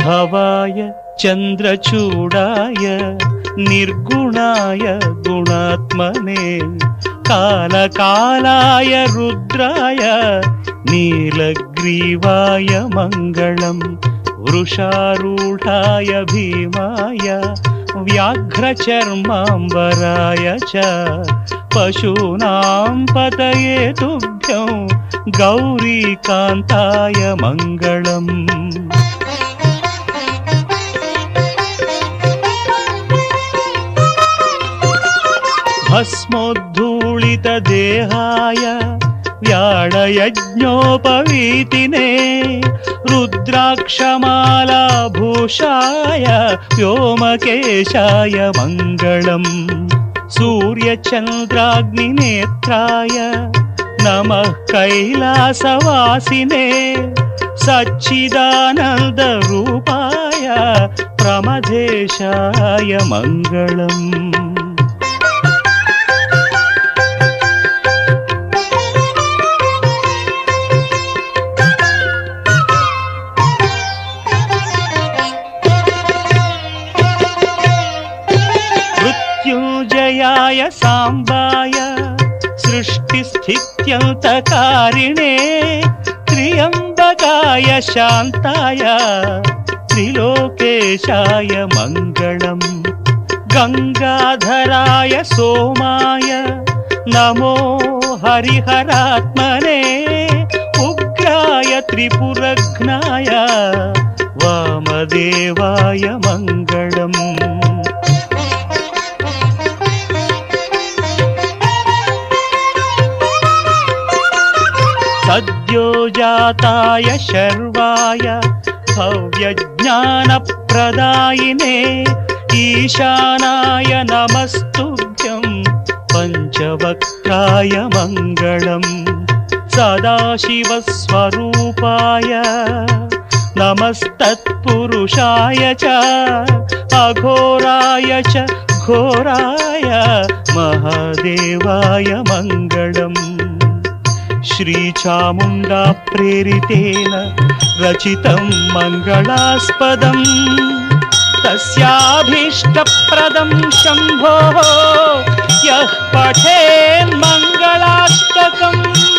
भवाय चन्द्रचूडाय निर्गुणाय गुणात्मने कालकालाय रुद्राय नीलग्रीवाय मङ्गलम् वृषारूढाय भीमाय व्याघ्रचर्माम्बराय च पशूनां पतये तुभ्यं गौरीकान्ताय मङ्गलम्। भस्मोद्धूलितदेहाय व्याळयज्ञोपवीतिने रुद्राक्षमालाभूषाय व्योमकेशाय मङ्गलम्। सूर्यचन्द्राग्निनेत्राय नमः कैलासवासिने सच्चिदानन्दरूपाय प्रमथेशाय मङ्गलम्। मृत्युञ्जयाय साम्बाय सृष्टिस्थित्यन्तकारिणे त्र्यम्बकाय शान्ताय त्रिलोकेशाय मङ्गलम्। गङ्गाधराय सोमाय नमो हरिहरात्मने उग्राय त्रिपुरघ्नाय वामदेवाय मङ्गलम्। सद्योजाताय शर्वाय भव्यज्ञानप्रदायिने ईशानाय नमस्तुभ्यं पञ्चवक्त्राय मङ्गलम्। सदाशिवस्वरूपाय नमस्तत्पुरुषाय च अघोराय च घोराय महादेवाय मङ्गलम्। श्रीचामुण्डा प्रेरितेन रचितं मङ्गलास्पदम् तस्याभीष्टप्रदं शम्भोः यः पठेन्मङ्गलाष्टकम्।